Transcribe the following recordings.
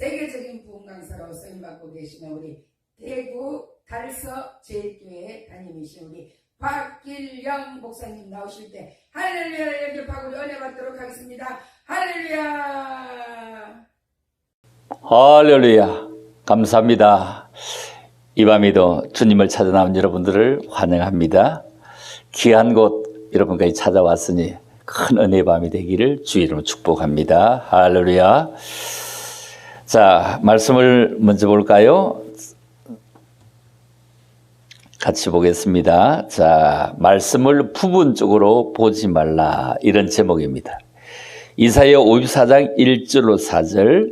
세계적인 부흥 강사로 쓰임받고 계시는 우리 대구 달서 제일교회 담임이신 우리 박길영 목사님 나오실 때 할렐루야를 연결하고 우리 은혜 받도록 하겠습니다. 할렐루야. 할렐루야. 감사합니다. 이 밤에도 주님을 찾아 나온 여러분들을 환영합니다. 귀한 곳 여러분까지 찾아왔으니 큰 은혜의 밤이 되기를 주의 이름으로 축복합니다. 할렐루야. 자, 말씀을 먼저 볼까요? 같이 보겠습니다. 자, 말씀을 부분적으로 보지 말라, 이런 제목입니다. 이사야 54장 1절로 4절,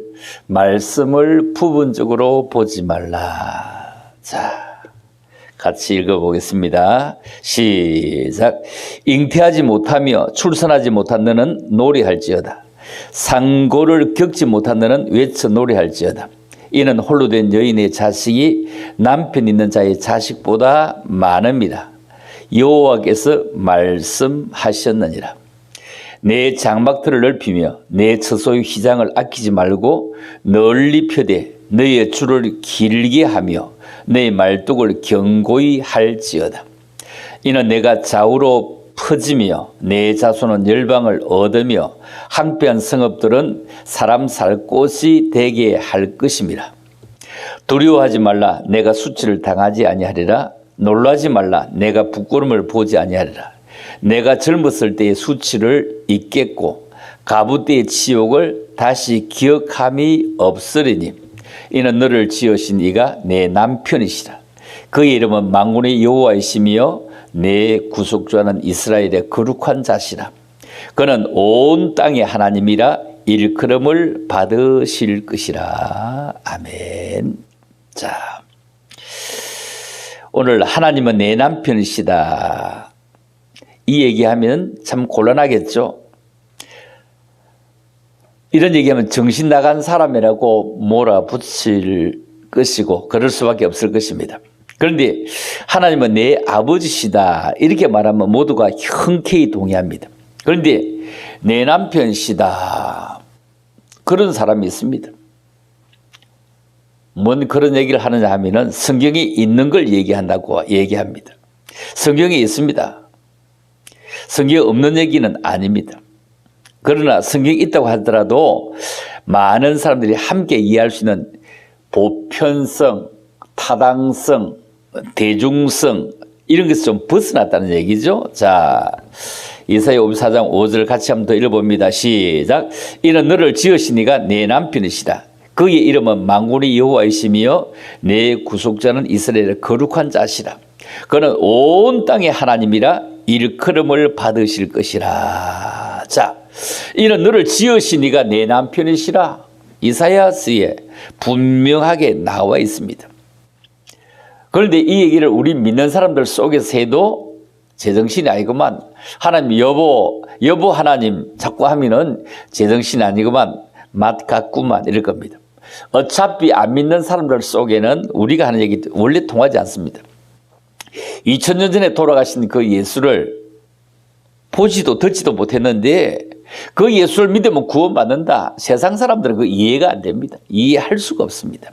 말씀을 부분적으로 보지 말라. 자, 같이 읽어보겠습니다. 시작. 잉태하지 못하며 출산하지 못한 너는 노래할지어다. 상고를 겪지 못한 너는 외쳐 노래할지어다. 이는 홀로 된 여인의 자식이 남편 있는 자의 자식보다 많음이라. 여호와께서 말씀하셨느니라. 내 장막들을 넓히며 내 처소의 휘장을 아끼지 말고 널리 펴되 너의 줄을 길게 하며 너의 말뚝을 견고히 할지어다. 이는 내가 좌우로 퍼지며 내 자손은 열방을 얻으며 항폐한 성읍들은 사람 살 곳이 되게 할 것임이라. 두려워하지 말라, 내가 수치를 당하지 아니하리라. 놀라지 말라, 내가 부끄러움을 보지 아니하리라. 내가 젊었을 때의 수치를 잊겠고 가부 때의 치욕을 다시 기억함이 없으리니 이는 너를 지으신 이가 내 남편이시라. 그의 이름은 만군의 여호와이시며 내 구속주하는 이스라엘의 거룩한 자시라. 그는 온 땅의 하나님이라 일컬음을 받으실 것이라. 아멘. 자, 오늘 하나님은 내 남편이시다, 이 얘기하면 참 곤란하겠죠. 이런 얘기하면 정신 나간 사람이라고 몰아붙일 것이고 그럴 수밖에 없을 것입니다. 그런데 하나님은 내 아버지시다, 이렇게 말하면 모두가 흔쾌히 동의합니다. 그런데 내 남편이시다, 그런 사람이 있습니다. 뭔 그런 얘기를 하느냐 하면은 성경에 있는 걸 얘기한다고 얘기합니다. 성경에 있습니다. 성경에 없는 얘기는 아닙니다. 그러나 성경에 있다고 하더라도 많은 사람들이 함께 이해할 수 있는 보편성, 타당성, 대중성, 이런 것이 좀 벗어났다는 얘기죠. 자, 이사야 54장 5절 같이 한번 더 읽어봅니다. 시작. 이는 너를 지으신 이가 내 남편이시다. 그의 이름은 만군의 여호와이시며 내 구속자는 이스라엘의 거룩한 자시라. 그는 온 땅의 하나님이라 일컬음을 받으실 것이라. 자, 이는 너를 지으신 이가 내 남편이시라. 이사야서에 분명하게 나와 있습니다. 그런데 이 얘기를 우리 믿는 사람들 속에서 해도 제정신이 아니구만. 하나님 여보 하나님 자꾸 하면은 제정신이 아니구만, 맛 같구만, 이럴 겁니다. 어차피 안 믿는 사람들 속에는 우리가 하는 얘기 원래 통하지 않습니다. 2000년 전에 돌아가신 그 예수를 보지도 듣지도 못했는데 그 예수를 믿으면 구원받는다, 세상 사람들은 그 이해가 안 됩니다. 이해할 수가 없습니다.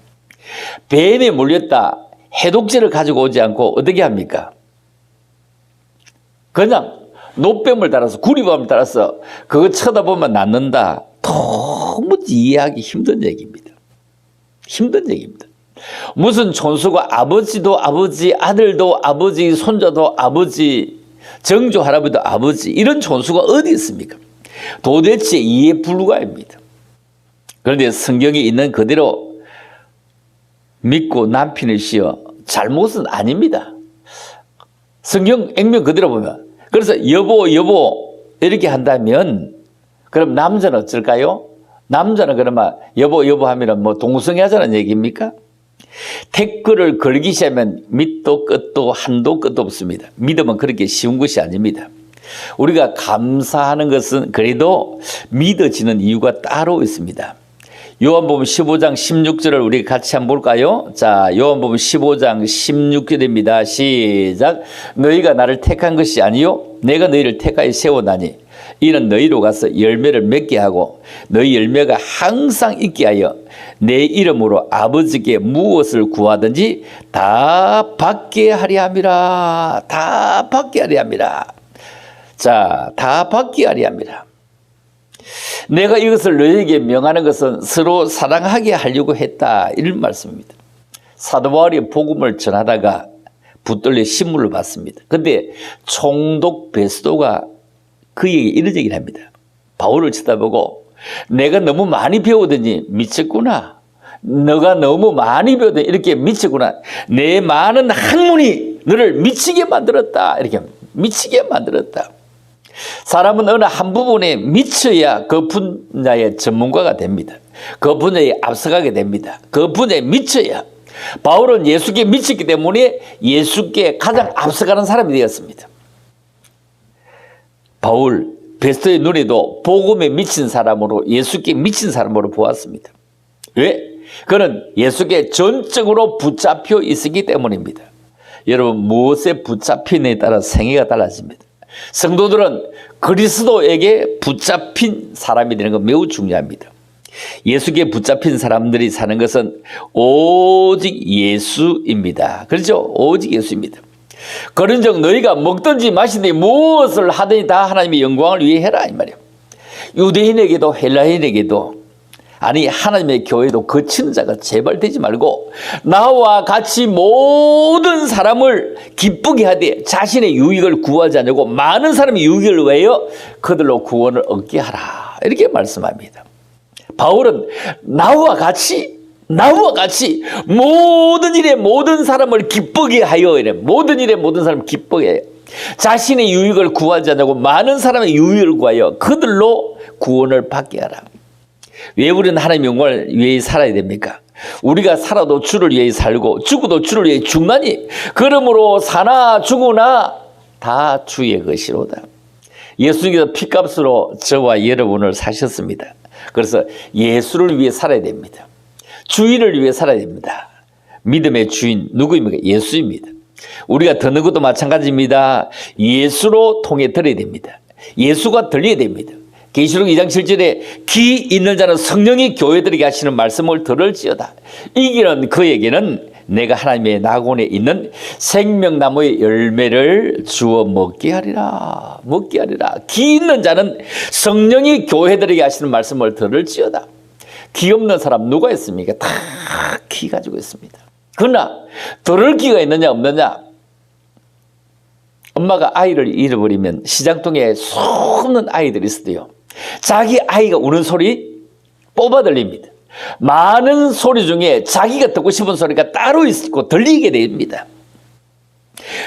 뱀에 물렸다, 해독제를 가지고 오지 않고 어떻게 합니까? 그냥 노뱀을 따라서, 구리밤을 따라서 그거 쳐다보면 낫는다. 도무지 이해하기 힘든 얘기입니다. 힘든 얘기입니다. 무슨 촌수가 아버지도 아버지, 아들도 아버지, 손자도 아버지, 정조 할아버지도 아버지, 이런 촌수가 어디 있습니까? 도대체 이해 불가입니다. 그런데 성경에 있는 그대로 믿고 남편을 씌어 잘못은 아닙니다. 성경 액면 그대로 보면. 그래서 여보 이렇게 한다면 그럼 남자는 어쩔까요? 남자는 그러면 여보 하면 뭐 동성애 하자는 얘기입니까? 태클을 걸기 시작하면 밑도 끝도 한도 끝도 없습니다. 믿음은 그렇게 쉬운 것이 아닙니다. 우리가 감사하는 것은 그래도 믿어지는 이유가 따로 있습니다. 요한복음 15장 16절을 우리 같이 한번 볼까요? 자, 요한복음 15장 16절입니다. 시작. 너희가 나를 택한 것이 아니요 내가 너희를 택하여 세워나니 이는 너희로 가서 열매를 맺게 하고 너희 열매가 항상 있게 하여 내 이름으로 아버지께 무엇을 구하든지 다 받게 하려 함이라. 다 받게 하려 함이라. 자, 다 받게 하려 함이라. 내가 이것을 너희에게 명하는 것은 서로 사랑하게 하려고 했다. 이런 말씀입니다. 사도 바울이 복음을 전하다가 붙들려 신문을 받습니다. 근데 총독 베스도가 그에게 이런 얘기를 합니다. 바울을 쳐다보고 내가 너무 많이 배우더니 미쳤구나. 너가 너무 많이 배우더니 이렇게 미쳤구나. 내 많은 학문이 너를 미치게 만들었다. 이렇게 미치게 만들었다. 사람은 어느 한 부분에 미쳐야 그 분야의 전문가가 됩니다. 그 분야에 앞서가게 됩니다. 그 분야에 미쳐야. 바울은 예수께 미쳤기 때문에 예수께 가장 앞서가는 사람이 되었습니다. 바울 베스토의 눈에도 복음에 미친 사람으로 예수께 미친 사람으로 보았습니다. 왜? 그는 예수께 전적으로 붙잡혀 있었기 때문입니다. 여러분 무엇에 붙잡히느냐에 따라 생애가 달라집니다. 성도들은 그리스도에게 붙잡힌 사람이 되는 건 매우 중요합니다. 예수께 붙잡힌 사람들이 사는 것은 오직 예수입니다. 그렇죠? 오직 예수입니다. 그런즉 너희가 먹든지 마시든지 무엇을 하든지 다 하나님의 영광을 위해 해라 이 말이에요. 유대인에게도 헬라인에게도 아니 하나님의 교회도 거치는 자가 제발 되지 말고 나와 같이 모든 사람을 기쁘게 하되 자신의 유익을 구하지 않고 많은 사람의 유익을 위하여 그들로 구원을 얻게 하라 이렇게 말씀합니다. 바울은 나와 같이 모든 일에 모든 사람을 기쁘게 하여 이래. 모든 일에 모든 사람을 기쁘게 해요. 자신의 유익을 구하지 않고 많은 사람의 유익을 구하여 그들로 구원을 받게 하라. 왜 우리는 하나님의 영광을 위해 살아야 됩니까? 우리가 살아도 주를 위해 살고 죽어도 주를 위해 죽나니 그러므로 사나 죽으나 다 주의 것이로다. 예수님께서 피값으로 저와 여러분을 사셨습니다. 그래서 예수를 위해 살아야 됩니다. 주인을 위해 살아야 됩니다. 믿음의 주인 누구입니까? 예수입니다. 우리가 듣는 것도 마찬가지입니다. 예수로 통해 들어야 됩니다. 예수가 들려야 됩니다. 계시록 2장 7절에 귀 있는 자는 성령이 교회들에게 하시는 말씀을 들을지어다. 이기는 그에게는 내가 하나님의 낙원에 있는 생명나무의 열매를 주어 먹게 하리라. 먹게 하리라. 귀 있는 자는 성령이 교회들에게 하시는 말씀을 들을지어다. 귀 없는 사람 누가 있습니까? 다 귀 가지고 있습니다. 그러나 들을 귀가 있느냐 없느냐. 엄마가 아이를 잃어버리면 시장통에 수없는 아이들이 있어도요. 자기 아이가 우는 소리 뽑아 들립니다. 많은 소리 중에 자기가 듣고 싶은 소리가 따로 있고 들리게 됩니다.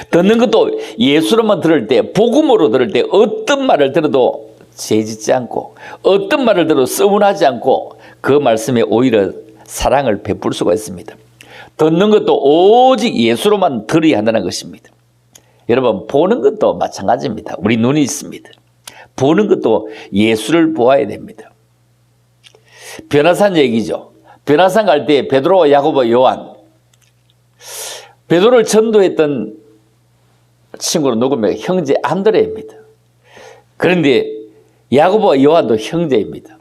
듣는 것도 예수로만 들을 때 복음으로 들을 때 어떤 말을 들어도 죄짓지 않고 어떤 말을 들어도 서운하지 않고 그 말씀에 오히려 사랑을 베풀 수가 있습니다. 듣는 것도 오직 예수로만 들어야 한다는 것입니다. 여러분 보는 것도 마찬가지입니다. 우리 눈이 있습니다. 보는 것도 예수를 보아야 됩니다. 변화산 얘기죠. 변화산 갈 때 베드로와 야고보 요한 베드로를 전도했던 친구로 누구면 형제 안드레입니다. 그런데 야고보와 요한도 형제입니다.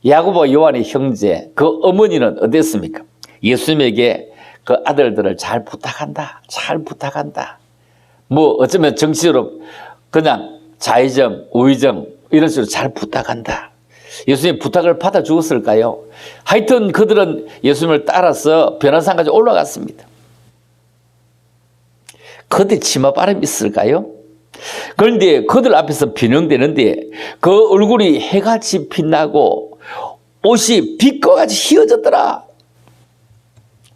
야고보와 요한의 형제 그 어머니는 어땠습니까? 예수님에게 그 아들들을 잘 부탁한다. 잘 부탁한다. 뭐 어쩌면 정치적으로 그냥 좌의정, 우의정 이런 식으로 잘 부탁한다. 예수님 부탁을 받아 주었을까요? 하여튼 그들은 예수님을 따라서 변화산까지 올라갔습니다. 그때 치마바람이 있을까요? 그런데 그들 앞에서 변형되는데 그 얼굴이 해같이 빛나고 옷이 빛과 같이 휘어졌더라.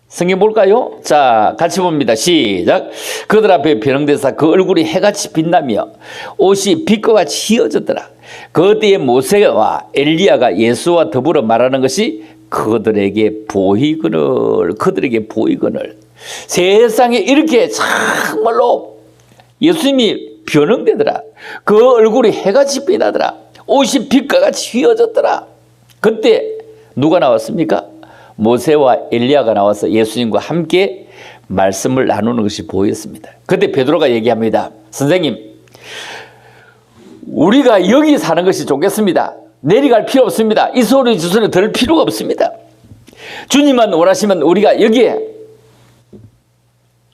성경 볼까요? 자, 같이 봅니다. 시작. 그들 앞에 변형돼서 그 얼굴이 해같이 빛나며 옷이 빛과 같이 휘어졌더라. 그때에 모세와 엘리야가 예수와 더불어 말하는 것이 그들에게 보이거늘. 세상에 이렇게 정말로 예수님이 변형되더라. 그 얼굴이 해같이 빛나더라. 옷이 빛과 같이 휘어졌더라. 그때 누가 나왔습니까? 모세와 엘리야가 나와서 예수님과 함께 말씀을 나누는 것이 보였습니다. 그때 베드로가 얘기합니다. 선생님, 우리가 여기 사는 것이 좋겠습니다. 내려갈 필요 없습니다. 이 소리 저 소리 들을 필요가 없습니다. 주님만 원하시면 우리가 여기에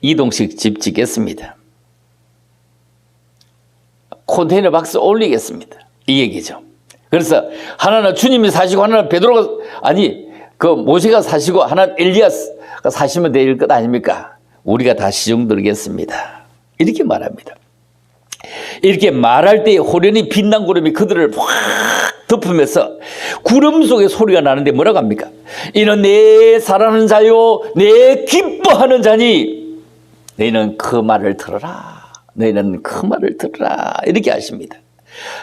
이동식 집 짓겠습니다. 컨테이너 박스 올리겠습니다. 이 얘기죠. 그래서 하나는 주님이 사시고 하나는 베드로가 모세가 사시고 하나는 엘리야가 사시면 될 것 아닙니까? 우리가 다 시중 들겠습니다. 이렇게 말합니다. 이렇게 말할 때 호련히 빛난 구름이 그들을 확 덮으면서 구름 속에 소리가 나는데 뭐라고 합니까? 이는 내 사랑하는 자요 내 기뻐하는 자니 너희는 그 말을 들어라. 너희는 그 말을 들어라. 이렇게 하십니다.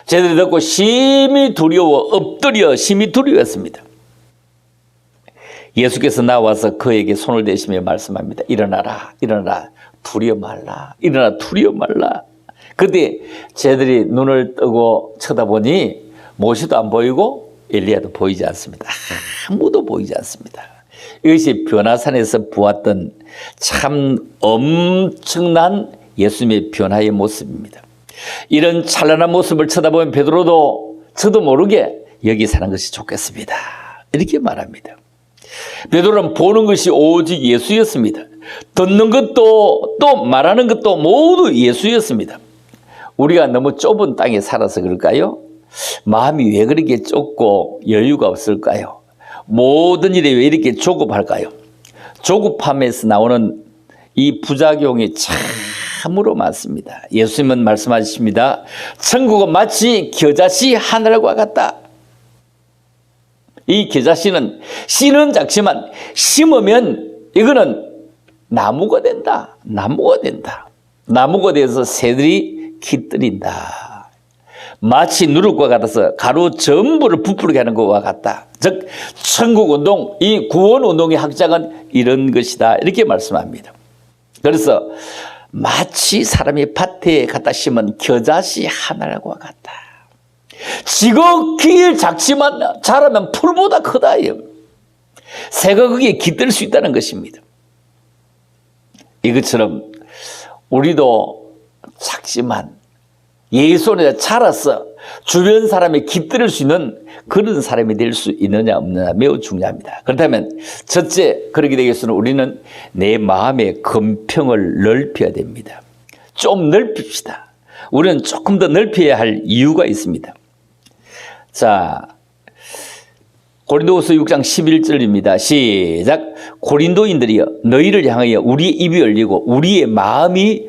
제대로 듣고 심히 두려워 엎드려 심히 두려워했습니다. 예수께서 나와서 그에게 손을 대시며 말씀합니다. 일어나라 일어나라 두려워 말라. 일어나 두려워 말라. 그때 쟤들이 눈을 뜨고 쳐다보니 모세도 안 보이고 엘리야도 보이지 않습니다. 아무도 보이지 않습니다. 이것이 변화산에서 보았던 참 엄청난 예수님의 변화의 모습입니다. 이런 찬란한 모습을 쳐다보면 베드로도 저도 모르게 여기 사는 것이 좋겠습니다. 이렇게 말합니다. 베드로는 보는 것이 오직 예수였습니다. 듣는 것도 또 말하는 것도 모두 예수였습니다. 우리가 너무 좁은 땅에 살아서 그럴까요? 마음이 왜 그렇게 좁고 여유가 없을까요? 모든 일이 왜 이렇게 조급할까요? 조급함에서 나오는 이 부작용이 참으로 많습니다. 예수님은 말씀하십니다. 천국은 마치 겨자씨 하늘과 같다. 이 겨자씨는 씨는 작지만 심으면 이거는 나무가 된다. 나무가 된다. 나무가 돼서 새들이 깃들인다. 마치 누룩과 같아서 가루 전부를 부풀게 하는 것과 같다. 즉 천국운동, 이 구원운동의 학자는 이런 것이다. 이렇게 말씀합니다. 그래서 마치 사람이 밭에 갖다 심은 겨자씨 하나과 같다. 지극히 작지만 자라면 풀보다 크다. 새가 거기에 깃들 수 있다는 것입니다. 이것처럼 우리도 작지만 예수 안에 자라서 주변 사람이 깃들일 수 있는 그런 사람이 될 수 있느냐 없느냐 매우 중요합니다. 그렇다면 첫째, 그렇게 되기 위해서는 우리는 내 마음의 검평을 넓혀야 됩니다. 좀 넓힙시다. 우리는 조금 더 넓혀야 할 이유가 있습니다. 자, 고린도후서 6장 11절입니다. 시작. 고린도인들이여 너희를 향하여 우리의 입이 열리고 우리의 마음이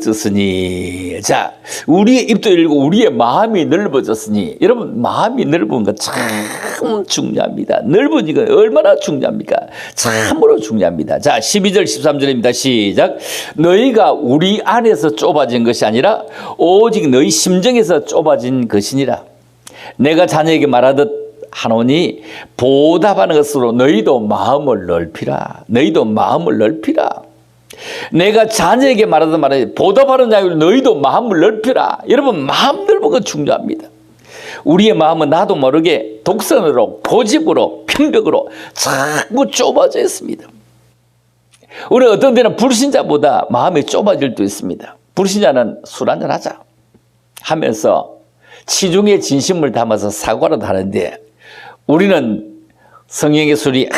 넓어졌으니. 자, 우리의 입도 열리고 우리의 마음이 넓어졌으니. 여러분, 마음이 넓은 거 참 중요합니다. 넓으니까 얼마나 중요합니까? 참으로 중요합니다. 자, 12절 13절입니다. 시작. 너희가 우리 안에서 좁아진 것이 아니라 오직 너희 심정에서 좁아진 것이니라. 내가 자녀에게 말하듯 하노니 보답하는 것으로 너희도 마음을 넓히라. 너희도 마음을 넓히라. 내가 자녀에게 말하던 말에 보답하는 자로 너희도 마음을 넓히라. 여러분, 마음 넓은 건 중요합니다. 우리의 마음은 나도 모르게 독선으로 고집으로 편벽으로 자꾸 좁아져 있습니다. 우리 어떤 때는 불신자보다 마음이 좁아질 수 있습니다. 불신자는 술 한잔 하자 하면서 치중의 진심을 담아서 사과를 하는데 우리는 성령의 술이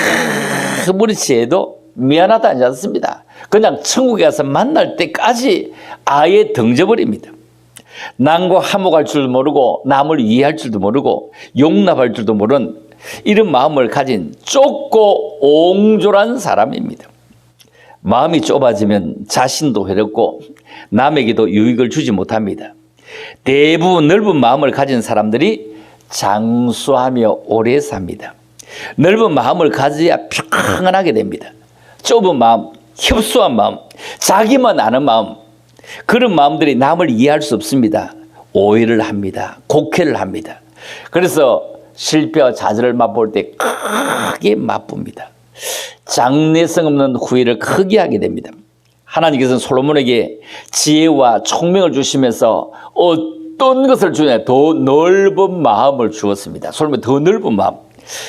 아무리 취해도 미안하다 하지 않습니다. 그냥 천국에 가서 만날 때까지 아예 덩져버립니다. 남과 화목할 줄도 모르고 남을 이해할 줄도 모르고 용납할 줄도 모르는 이런 마음을 가진 좁고 옹졸한 사람입니다. 마음이 좁아지면 자신도 외롭고 남에게도 유익을 주지 못합니다. 대부분 넓은 마음을 가진 사람들이 장수하며 오래 삽니다. 넓은 마음을 가져야 평안하게 됩니다. 좁은 마음, 협소한 마음, 자기만 아는 마음, 그런 마음들이 남을 이해할 수 없습니다. 오해를 합니다. 곡해를 합니다. 그래서 실패와 좌절을 맛볼 때 크게 맛봅니다. 장래성 없는 후회를 크게 하게 됩니다. 하나님께서는 솔로몬에게 지혜와 총명을 주시면서 어떤 것을 주냐? 더 넓은 마음을 주었습니다. 솔로몬 더 넓은 마음.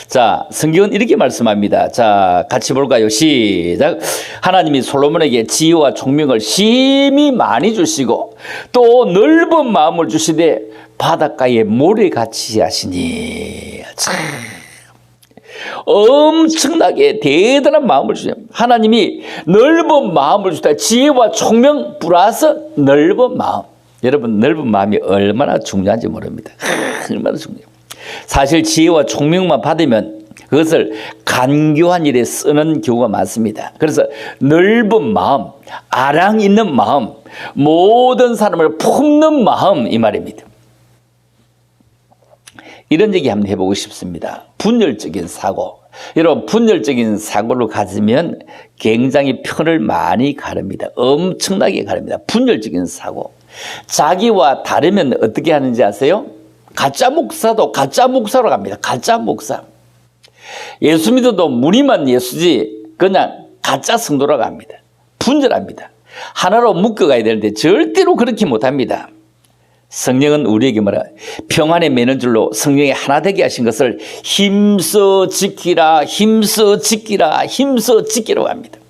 자, 성경은 이렇게 말씀합니다. 자, 같이 볼까요? 시작. 하나님이 솔로몬에게 지혜와 총명을 심히 많이 주시고 또 넓은 마음을 주시되 바닷가에 모래같이 하시니. 참. 엄청나게 대단한 마음을 주세요. 하나님이 넓은 마음을 주다. 지혜와 총명 플러스 넓은 마음. 여러분, 넓은 마음이 얼마나 중요한지 모릅니다. 얼마나 중요해요. 사실 지혜와 총명만 받으면 그것을 간교한 일에 쓰는 경우가 많습니다. 그래서 넓은 마음, 아랑 있는 마음, 모든 사람을 품는 마음, 이 말입니다. 이런 얘기 한번 해보고 싶습니다. 분열적인 사고. 여러분, 분열적인 사고를 가지면 굉장히 편을 많이 가릅니다. 엄청나게 가릅니다. 분열적인 사고. 자기와 다르면 어떻게 하는지 아세요? 가짜 목사도 가짜 목사로 갑니다. 가짜 목사. 예수 믿어도 무늬만 예수지 그냥 가짜 성도로 갑니다. 분열합니다. 하나로 묶어가야 되는데 절대로 그렇게 못합니다. 성령은 우리에게 뭐라 평안에 매는 줄로 성령이 하나 되게 하신 것을 힘써 지키라, 힘써 지키라, 힘써 지키라고 합니다.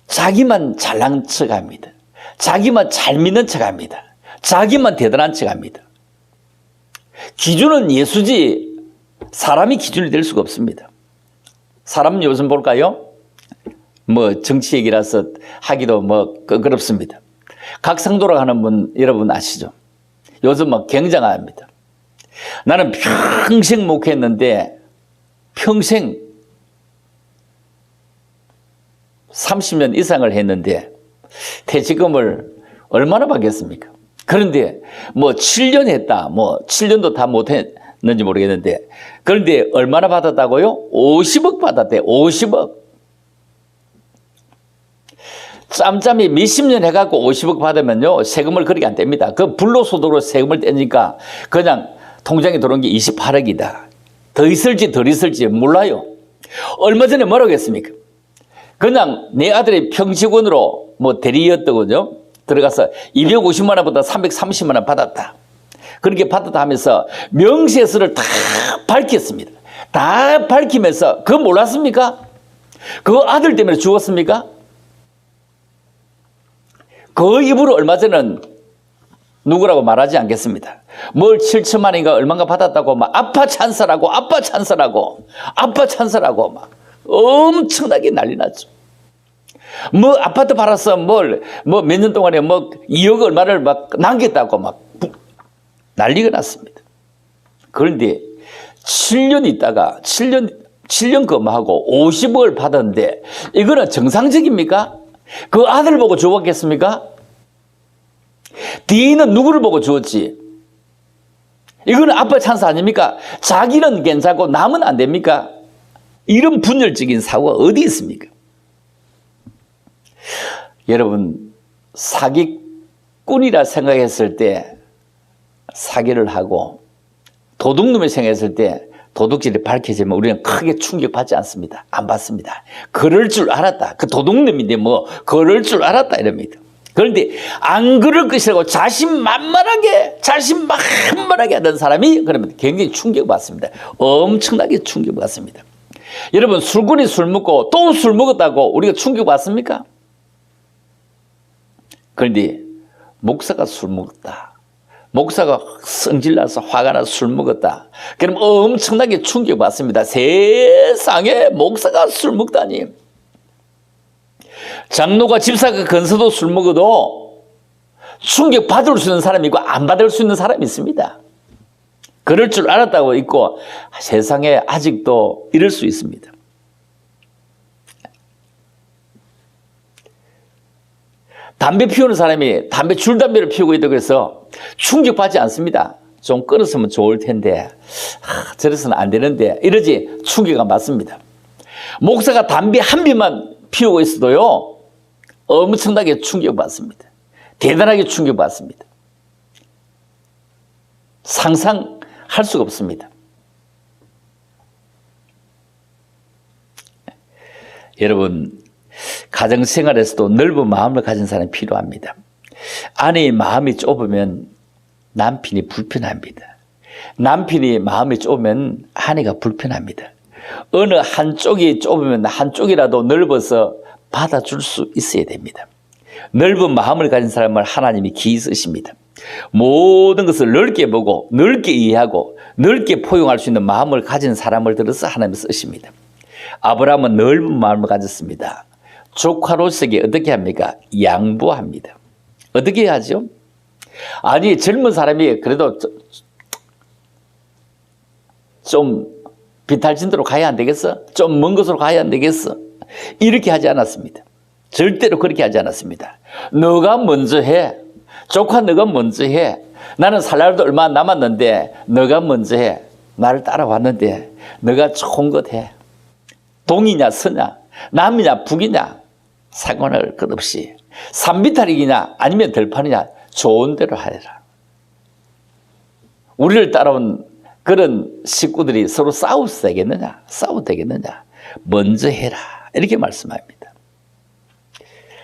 자기만 잘난 척합니다. 자기만 잘 믿는 척합니다. 자기만 대단한 척합니다. 기준은 예수지 사람이 기준이 될 수가 없습니다. 사람은 요즘 볼까요? 뭐 정치 얘기라서 하기도 뭐 껄끄럽습니다. 각상도라 하는 분 여러분 아시죠? 요즘 막 굉장합니다. 나는 평생 목회했는데 평생 30년 이상을 했는데 퇴직금을 얼마나 받겠습니까? 그런데 뭐 7년 했다. 뭐 7년도 다 못했는지 모르겠는데 그런데 얼마나 받았다고요? 50억 받았대. 50억. 짬짬이 몇십 년 해갖고 50억 받으면요 세금을 그렇게 안 뗍니다. 그 불로소득으로 세금을 떼니까 그냥 통장에 들어온 게 28억이다. 더 있을지 덜 있을지 몰라요. 얼마 전에 뭐라고 했습니까? 그냥 내 아들이 평직원으로 뭐 대리였더군요. 들어가서 250만 원보다 330만 원 받았다. 그렇게 받았다 하면서 명세서를 다 밝혔습니다. 다 밝히면서 그거 몰랐습니까? 그 아들 때문에 죽었습니까? 그 입으로 얼마 전에는 누구라고 말하지 않겠습니다. 뭘 7천만 원인가 얼마인가 받았다고 막 아빠 찬사라고 아빠 찬사라고 아빠 찬사라고 막 엄청나게 난리 났죠. 뭐 아파트 팔아서 뭐 몇 년 동안에 뭐 2억 얼마를 막 남겼다고 막 난리가 났습니다. 그런데 7년 있다가 7년 근무하고 50억을 받았는데 이거는 정상적입니까? 그 아들 보고 죽었겠습니까? 뒤는 누구를 보고 죽었지? 이거는 아빠 찬스 아닙니까? 자기는 괜찮고 남은 안 됩니까? 이런 분열적인 사고가 어디 있습니까? 여러분, 사기꾼이라 생각했을 때 사기를 하고 도둑놈이 생각했을 때 도둑질이 밝혀지면 우리는 크게 충격받지 않습니다. 안 받습니다. 그럴 줄 알았다. 그 도둑놈인데 뭐 그럴 줄 알았다 이럽니다. 그런데 안 그럴 것이라고 자신만만하게 하던 사람이 그러면 굉장히 충격받습니다. 엄청나게 충격받습니다. 여러분, 술꾼이 술 먹고 또 술 먹었다고 우리가 충격받습니까? 그런데 목사가 술 먹었다. 목사가 성질나서 화가 나서 술 먹었다. 그럼 엄청나게 충격받습니다. 세상에 목사가 술 먹다니. 장로가 집사가 건서도 술 먹어도 충격받을 수 있는 사람이 있고 안 받을 수 있는 사람이 있습니다. 그럴 줄 알았다고 있고 세상에 아직도 이럴 수 있습니다. 담배 피우는 사람이 줄담배를 피우고 있다고 해서 충격받지 않습니다. 좀 끊었으면 좋을 텐데 저래서는 안 되는데 이러지 충격이 맞습니다. 목사가 담배 한 비만 피우고 있어도요 엄청나게 충격받습니다. 대단하게 충격받습니다. 상상할 수가 없습니다. 여러분, 가정생활에서도 넓은 마음을 가진 사람이 필요합니다. 아내의 마음이 좁으면 남편이 불편합니다. 남편이 마음이 좁으면 아내가 불편합니다. 어느 한쪽이 좁으면 한쪽이라도 넓어서 받아줄 수 있어야 됩니다. 넓은 마음을 가진 사람을 하나님이 기이 쓰십니다. 모든 것을 넓게 보고 넓게 이해하고 넓게 포용할 수 있는 마음을 가진 사람을 들어서 하나님이 쓰십니다. 아브라함은 넓은 마음을 가졌습니다. 조카로서에게 어떻게 합니까? 양보합니다. 어떻게 하죠? 아니, 젊은 사람이 그래도 좀 비탈진도로 가야 안 되겠어? 좀 먼 곳으로 가야 안 되겠어? 이렇게 하지 않았습니다. 절대로 그렇게 하지 않았습니다. 너가 먼저 해. 조카 너가 먼저 해. 나는 살 날도 얼마 남았는데 너가 먼저 해. 나를 따라왔는데 너가 좋은 것 해. 동이냐 서냐 남이냐 북이냐 상관할 것 없이 산비탈이냐 아니면 들판이냐 좋은 대로 하라. 우리를 따라온 그런 식구들이 서로 싸워도 되겠느냐? 싸워도 되겠느냐? 먼저 해라. 이렇게 말씀합니다.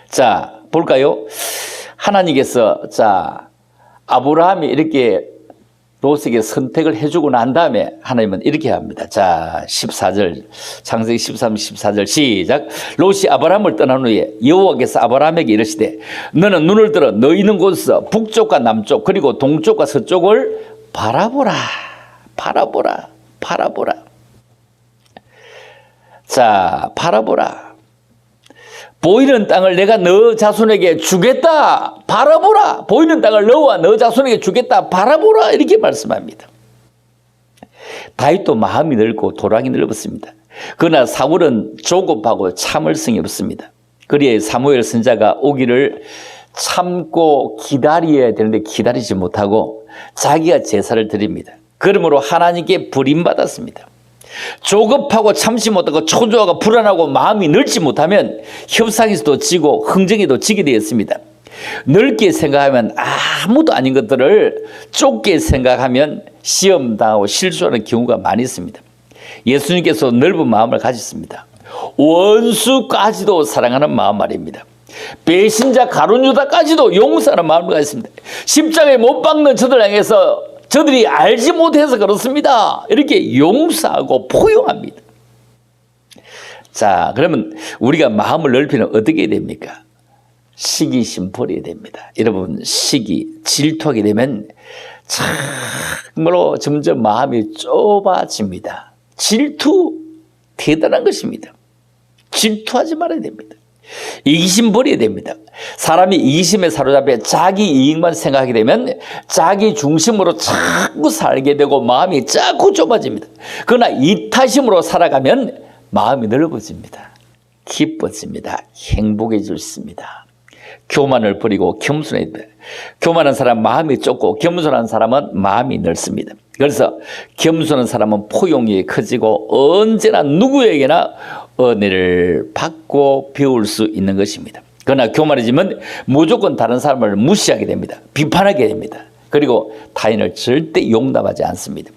자, 볼까요? 하나님께서, 자, 아브라함이 이렇게 롯에게 선택을 해주고 난 다음에 하나님은 이렇게 합니다. 자, 14절, 창세기 13, 14절 시작. 롯이 아브라함을 떠난 후에 여호와께서 아브라함에게 이르시되 너는 눈을 들어 너 있는 곳에서 북쪽과 남쪽 그리고 동쪽과 서쪽을 바라보라. 바라보라. 바라보라. 자, 바라보라. 보이는 땅을 내가 너 자손에게 주겠다. 바라보라. 보이는 땅을 너와 너 자손에게 주겠다. 바라보라. 이렇게 말씀합니다. 다윗도 마음이 넓고 도랑이 넓었습니다. 그러나 사울은 조급하고 참을성이 없습니다. 그리에 사무엘 선지자가 오기를 참고 기다려야 되는데 기다리지 못하고 자기가 제사를 드립니다. 그러므로 하나님께 버림받았습니다. 조급하고 참지 못하고 초조하고 불안하고 마음이 넓지 못하면 협상에서도 지고 흥정에도 지게 되었습니다. 넓게 생각하면 아무도 아닌 것들을 좁게 생각하면 시험당하고 실수하는 경우가 많이 있습니다. 예수님께서 넓은 마음을 가졌습니다. 원수까지도 사랑하는 마음 말입니다. 배신자 가룟유다까지도 용서하는 마음을 가졌습니다. 십자가에 못 박는 저들 향해서 저들이 알지 못해서 그렇습니다. 이렇게 용서하고 포용합니다. 자, 그러면 우리가 마음을 넓히면 어떻게 됩니까? 시기심 버려야 됩니다. 여러분, 시기, 질투하게 되면 정말로 점점 마음이 좁아집니다. 질투, 대단한 것입니다. 질투하지 말아야 됩니다. 이기심 버려야 됩니다. 사람이 이기심에 사로잡혀 자기 이익만 생각하게 되면 자기 중심으로 자꾸 살게 되고 마음이 자꾸 좁아집니다. 그러나 이타심으로 살아가면 마음이 넓어집니다. 기뻐집니다. 행복해질 수 있습니다. 교만을 버리고 겸손해야 돼요. 교만한 사람 마음이 좁고 겸손한 사람은 마음이 넓습니다. 그래서 겸손한 사람은 포용력이 커지고 언제나 누구에게나 은혜를 받고 배울 수 있는 것입니다. 그러나 교만해지면 무조건 다른 사람을 무시하게 됩니다. 비판하게 됩니다. 그리고 타인을 절대 용납하지 않습니다.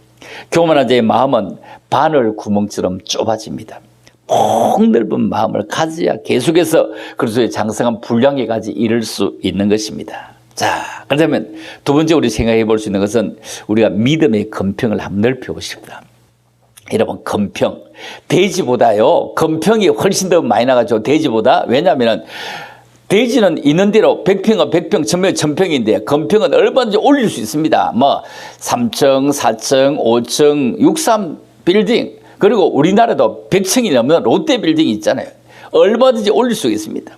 교만한 자의 마음은 바늘 구멍처럼 좁아집니다. 폭넓은 마음을 가져야 계속해서 그리스도의 장성한 분량에까지 이를 수 있는 것입니다. 자, 그렇다면 두 번째 우리 생각해 볼 수 있는 것은 우리가 믿음의 건평을 한번 넓혀보고 싶다. 여러분, 건평. 돼지보다요, 건평이 훨씬 더 많이 나가죠. 돼지보다. 왜냐하면 돼지는 있는 대로 100평은 100평, 1000평은 1000평인데 건평은 얼마든지 올릴 수 있습니다. 뭐 3층, 4층, 5층, 63 빌딩, 그리고 우리나라도 100층이 넘는 롯데 빌딩이 있잖아요. 얼마든지 올릴 수 있습니다.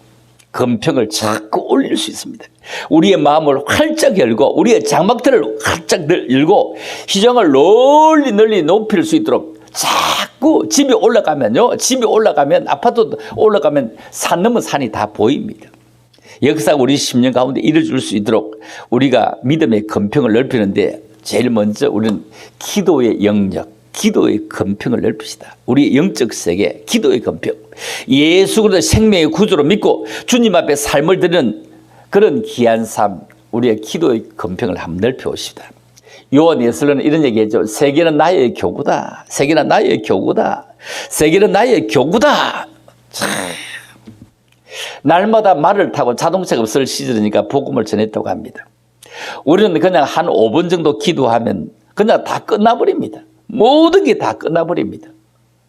건평을 자꾸 올릴 수 있습니다. 우리의 마음을 활짝 열고 우리의 장막들을 활짝 열고 희정을 널리 높일 수 있도록 자꾸 집이 올라가면요, 집이 올라가면 아파트 올라가면 산 넘은 산이 다 보입니다. 역사 우리 10년 가운데 이뤄줄 수 있도록 우리가 믿음의 건평을 넓히는데 제일 먼저 우리는 기도의 영역, 기도의 건평을 넓히시다. 우리의 영적 세계, 기도의 건평. 예수 그리스도의 생명의 구주로 믿고 주님 앞에 삶을 드리는 그런 귀한 삶, 우리의 기도의 건평을 한번 넓혀봅시다. 요한 예술은 이런 얘기했죠. 세계는 나의 교구다. 세계는 나의 교구다. 세계는 나의 교구다. 참. 날마다 말을 타고 자동차가 없을 시절이니까 복음을 전했다고 합니다. 우리는 그냥 한 5분 정도 기도하면 그냥 다 끝나버립니다. 모든 게 다 끝나버립니다.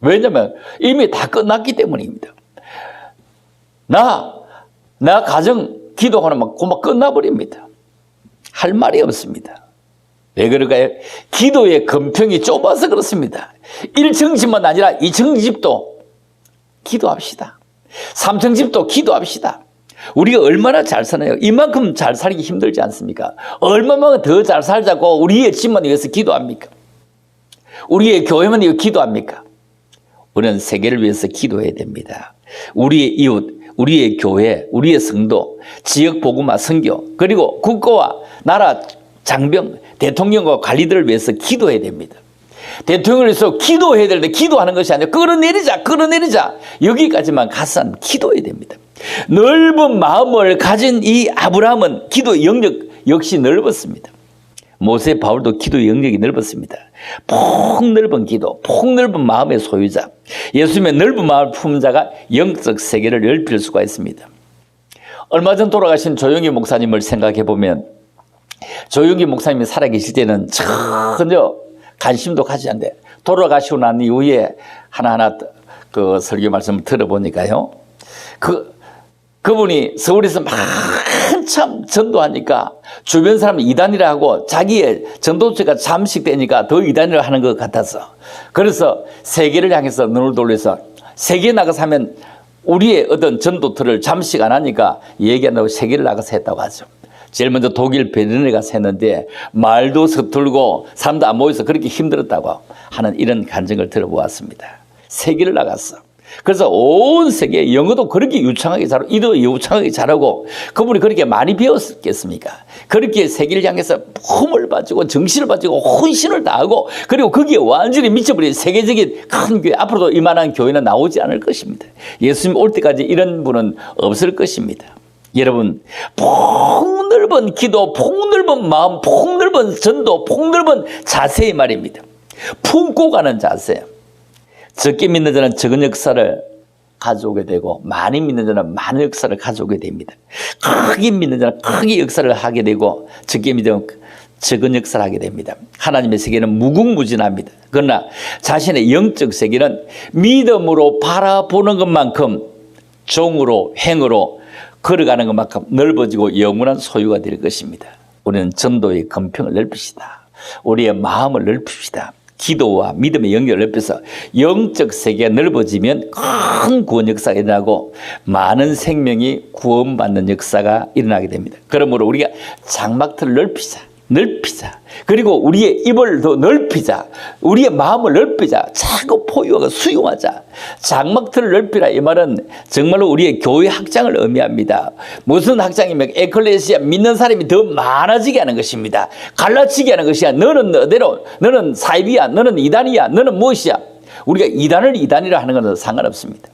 왜냐하면 이미 다 끝났기 때문입니다. 나 가정 기도하면 막 끝나버립니다. 할 말이 없습니다. 왜 그럴까요? 기도의 금평이 좁아서 그렇습니다. 1층 집만 아니라 2층 집도 기도합시다. 3층 집도 기도합시다. 우리가 얼마나 잘 사나요? 이만큼 잘 살기 힘들지 않습니까? 얼마나 더 잘 살자고 우리의 집만 위해서 기도합니까? 우리의 교회만 위해서 기도합니까? 우리는 세계를 위해서 기도해야 됩니다. 우리의 이웃, 우리의 교회, 우리의 성도, 지역 복음화 선교, 그리고 국가와 나라 장병, 대통령과 관리들을 위해서 기도해야 됩니다. 대통령을 위해서 기도해야 되는데 기도하는 것이 아니라 끌어내리자 여기까지만 가서는 기도해야 됩니다. 넓은 마음을 가진 이 아브라함은 기도의 영역 역시 넓었습니다. 모세 바울도 기도의 영역이 넓었습니다. 폭넓은 기도, 폭넓은 마음의 소유자, 예수님의 넓은 마음을 품은 자가 영적 세계를 넓힐 수가 있습니다. 얼마 전 돌아가신 조용기 목사님을 생각해 보면 조용기 목사님이 살아계실 때는 전혀 관심도 가지지 않는데 돌아가시고 난 이후에 하나하나 그 설교 말씀을 들어보니까요. 그분이 서울에서 한참 전도하니까 주변 사람이 이단이라 하고 자기의 전도체가 잠식되니까 더 이단이라 하는 것 같아서 그래서 세계를 향해서 눈을 돌려서 세계에 나가서 하면 우리의 어떤 전도틀을 잠식 안 하니까 얘기한다고 세계를 나가서 했다고 하죠. 제일 먼저 독일 베를린에 가서 했는데 말도 서툴고 사람도 안 모여서 그렇게 힘들었다고 하는 이런 간증을 들어보았습니다. 세계를 나갔어. 그래서 온 세계 영어도 그렇게 유창하게 잘하고 이도 유창하게 잘하고 그분이 그렇게 많이 배웠겠습니까? 그렇게 세계를 향해서 힘을 바치고 정신을 바치고 혼신을 다하고 그리고 거기에 완전히 미쳐버린 세계적인 큰 교회, 앞으로도 이만한 교회는 나오지 않을 것입니다. 예수님 올 때까지 이런 분은 없을 것입니다. 여러분, 폭넓은 기도, 폭넓은 마음, 폭넓은 전도, 폭넓은 자세의 말입니다. 품고 가는 자세. 적게 믿는 자는 적은 역사를 가져오게 되고 많이 믿는 자는 많은 역사를 가져오게 됩니다. 크게 믿는 자는 크게 역사를 하게 되고 적게 믿으면 적은 역사를 하게 됩니다. 하나님의 세계는 무궁무진합니다. 그러나 자신의 영적 세계는 믿음으로 바라보는 것만큼 종으로 행으로 걸어가는 것만큼 넓어지고 영원한 소유가 될 것입니다. 우리는 전도의 금평을 넓힙시다. 우리의 마음을 넓힙시다. 기도와 믿음의 영역을 넓혀서 영적 세계가 넓어지면 큰 구원 역사가 일어나고 많은 생명이 구원받는 역사가 일어나게 됩니다. 그러므로 우리가 장막틀을 넓히자. 그리고 우리의 입을 더 넓히자. 우리의 마음을 넓히자. 자꾸 포유하고 수용하자. 장막틀을 넓히라 이 말은 정말로 우리의 교회 확장을 의미합니다. 무슨 확장이면 에클레시아 믿는 사람이 더 많아지게 하는 것입니다. 갈라치게 하는 것이야. 너는 너대로, 너는 사입이야, 너는 이단이야, 너는 무엇이야. 우리가 이단이라 하는 것은 상관없습니다.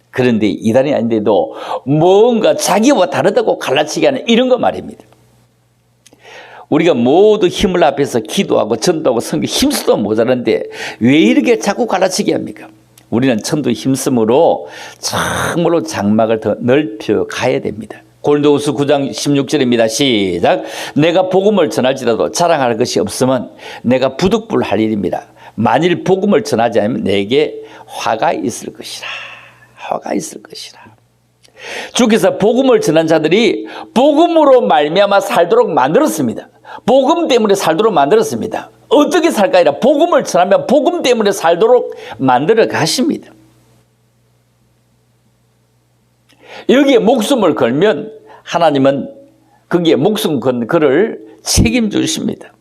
그런데 이단이 아닌데도 뭔가 자기와 다르다고 갈라치게 하는 이런 거 말입니다. 우리가 모두 힘을 합해서 기도하고 전도하고 선교 힘써도 모자란데 왜 이렇게 자꾸 갈라치게 합니까? 우리는 전도 힘쓰므로 정말로 장막을 더 넓혀 가야 됩니다. 고린도후서 9장 16절입니다. 시작. 내가 복음을 전할지라도 자랑할 것이 없으면 내가 부득불할 일입니다. 만일 복음을 전하지 않으면 내게 화가 있을 것이라. 화가 있을 것이라. 주께서 복음을 전한 자들이 복음으로 말미암아 살도록 만들었습니다. 복음 때문에 살도록 만들었습니다. 어떻게 살까 아니라 복음을 전하면 복음 때문에 살도록 만들어 가십니다. 여기에 목숨을 걸면 하나님은 거기에 목숨 건 그를 책임주십니다.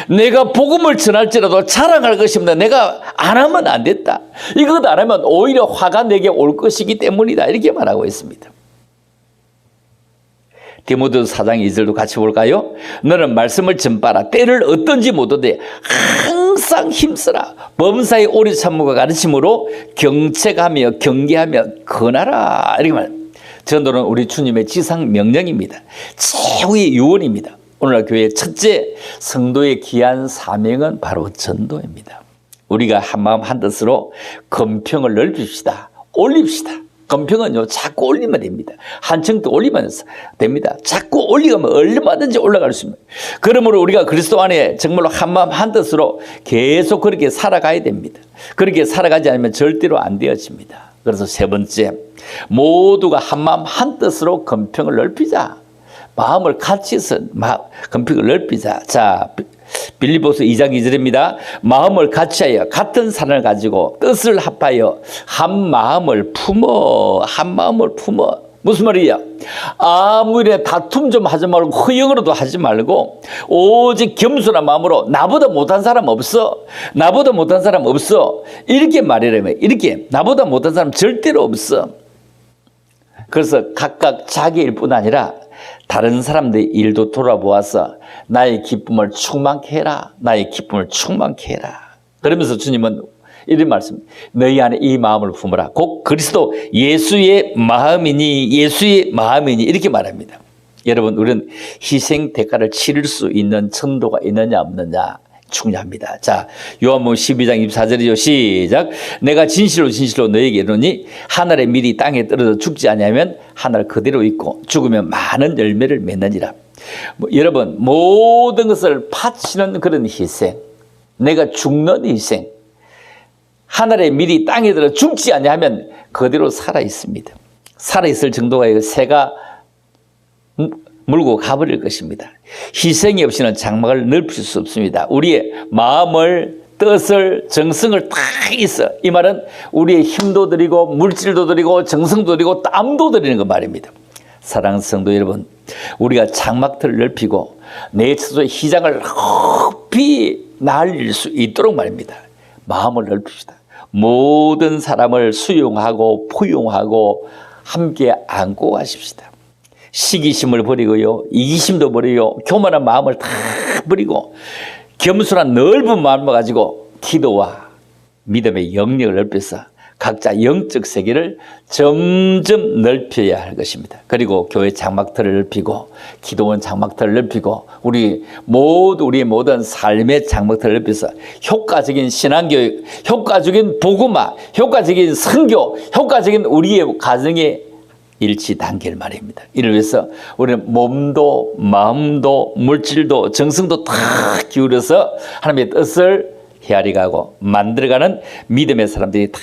내가 복음을 전할지라도 자랑할 것입니다. 내가 안 하면 안 됐다. 이것 안 하면 오히려 화가 내게 올 것이기 때문이다. 이렇게 말하고 있습니다. 디모데후서 4장 2절도 같이 볼까요? 너는 말씀을 전파라. 때를 어떤지 못하되 항상 힘쓰라. 범사의 오래 참무가 가르침으로 경책하며 경계하며 권하라. 이렇게 말합니다. 전도는 우리 주님의 지상 명령입니다. 최후의 유언입니다. 오늘날 교회의 첫째 성도의 귀한 사명은 바로 전도입니다. 우리가 한마음 한뜻으로 금평을 넓힙시다. 올립시다. 금평은요, 자꾸 올리면 됩니다. 한층 더 올리면 됩니다. 자꾸 올리면 얼마든지 올라갈 수 있습니다. 그러므로 우리가 그리스도 안에 정말로 한마음 한뜻으로 계속 그렇게 살아가야 됩니다. 그렇게 살아가지 않으면 절대로 안 되어집니다. 그래서 세 번째, 모두가 한마음 한뜻으로 금평을 넓히자. 마음을 같이 해서 금평을 넓히자. 자, 빌립보서 2장 2절입니다. 마음을 같이하여 같은 사랑을 가지고 뜻을 합하여 한 마음을 품어. 무슨 말이야? 아무리 다툼 좀 하지 말고 허영으로도 하지 말고 오직 겸손한 마음으로 나보다 못한 사람 없어. 이렇게 말이라면 이렇게 나보다 못한 사람 절대로 없어. 그래서 각각 자기 일뿐 아니라 다른 사람들의 일도 돌아보아서 나의 기쁨을 충만케 해라. 그러면서 주님은 이런 말씀, 너희 안에 이 마음을 품어라. 곧 그리스도 예수의 마음이니 이렇게 말합니다. 여러분, 우리는 희생 대가를 치를 수 있는 천도가 있느냐 없느냐 중요합니다. 자, 요한복음 12장 24절이죠. 시작. 내가 진실로 너에게 이르노니 하늘의 밀이 땅에 떨어져 죽지 아니하면 하늘 그대로 있고 죽으면 많은 열매를 맺느니라. 여러분, 모든 것을 바치는 그런 희생, 내가 죽는 희생, 하늘의 밀이 땅에 들어 죽지 아니하면 그대로 살아 있습니다. 살아 있을 정도가 새가 물고 가버릴 것입니다. 희생이 없이는 장막을 넓힐 수 없습니다. 우리의 마음을, 뜻을, 정성을 다 있어. 이 말은 우리의 힘도 드리고 물질도 드리고 정성도 드리고 땀도 드리는 거 말입니다. 사랑하는 성도 여러분, 우리가 장막들을 넓히고 내 처소의 희장을 높이 날릴 수 있도록 말입니다. 마음을 넓힙시다. 모든 사람을 수용하고 포용하고 함께 안고 가십시다. 시기심을 버리고요, 이기심도 버리고 교만한 마음을 다 버리고 겸손한 넓은 마음을 가지고 기도와 믿음의 영역을 넓혀서 각자 영적 세계를 점점 넓혀야 할 것입니다. 그리고 교회 장막터를 넓히고 기도원 장막터를 넓히고 우리의 모든 삶의 장막터를 넓혀서 효과적인 신앙교육, 효과적인 복음화, 효과적인 선교, 효과적인 우리의 가정의 일치 단계를 말입니다. 이를 위해서 우리는 몸도 마음도 물질도 정성도 다 기울여서 하나님의 뜻을 헤아리가고 만들어가는 믿음의 사람들이 다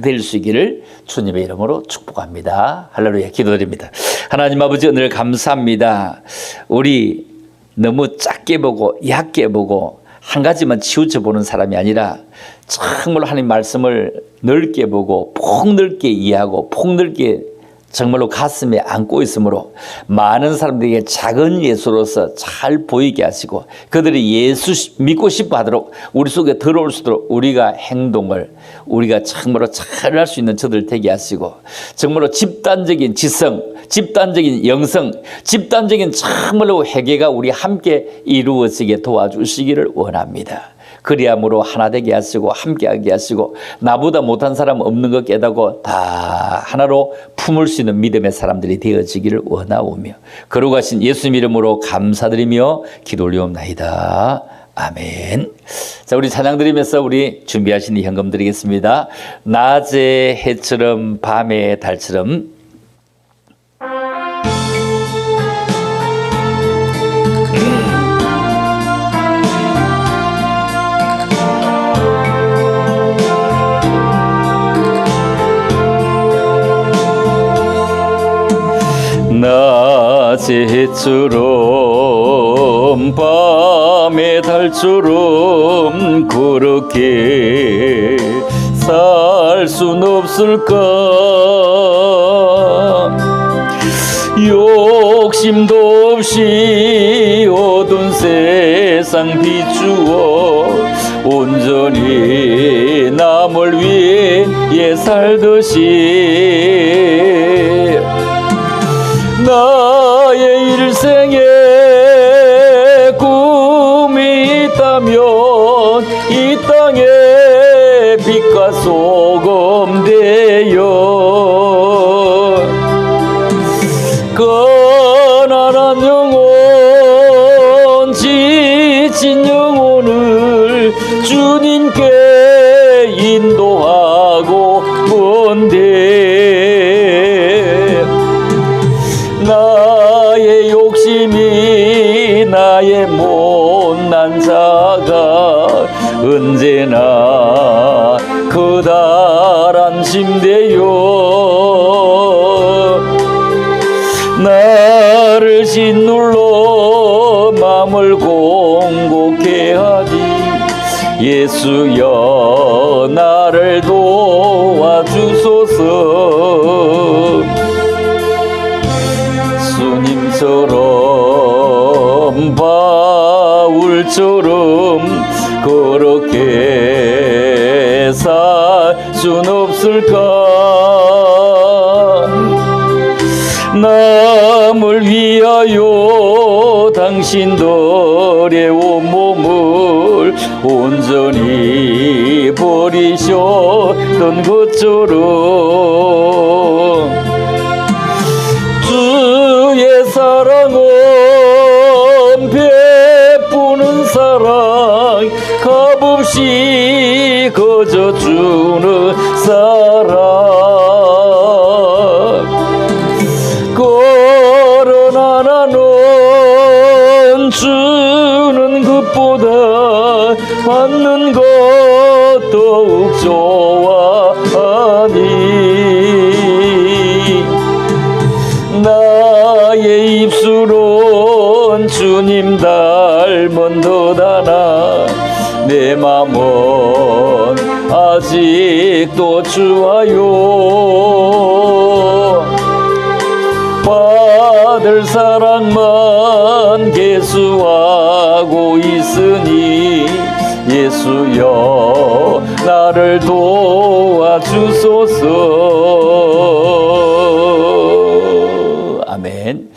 될 수 있기를 주님의 이름으로 축복합니다. 할렐루야. 기도드립니다. 하나님 아버지, 오늘 감사합니다. 우리 너무 작게 보고 얕게 보고 한 가지만 치우쳐 보는 사람이 아니라 정말로 하나님 말씀을 넓게 보고 폭넓게 이해하고 폭넓게 정말로 가슴에 안고 있으므로 많은 사람들에게 작은 예수로서 잘 보이게 하시고 그들이 예수 믿고 싶어 하도록 우리 속에 들어올 수 있도록 우리가 행동을 우리가 정말로 잘 할 수 있는 저들 되게 하시고 정말로 집단적인 지성, 집단적인 영성, 집단적인 정말로 회개가 우리 함께 이루어지게 도와주시기를 원합니다. 그리함으로 하나 되게 하시고 함께하게 하시고 나보다 못한 사람 없는 것 깨닫고 다 하나로 품을 수 있는 믿음의 사람들이 되어지기를 원하오며 거룩하신 예수님 이름으로 감사드리며 기도 올리옵나이다. 아멘. 자, 우리 찬양 드리면서 우리 준비하신 이 현금 드리겠습니다. 낮의 해처럼 밤의 달처럼 낮의 해처럼 밤의 달처럼 그렇게 살 순 없을까. 욕심도 없이 어두운 세상 비추어 온전히 남을 위해 살듯이 나의 일생에 꿈이 있다면 이 땅에 빛과 소금 되어 가난한 영혼 지친 영혼을 주님께 인도하고 본데 커다란 침대요 나를 짓눌러 맘을 공곡해 하니 예수여 나를 도와주소서 주님처럼 바울처럼 그렇게 살 순 없을까 남을 위하여 당신들의 온몸을 온전히 버리셨던 것처럼 주의 사랑은 베푸는 사랑 값없이 거저주는 사랑 그러나 나는 주는 것보다 받는 것 더욱 좋아하니 나의 입술은 주님 닮은 듯 하나 내 맘은 아직도 주와요 받을 사랑만 계수하고 있으니 예수여 나를 도와주소서 아멘.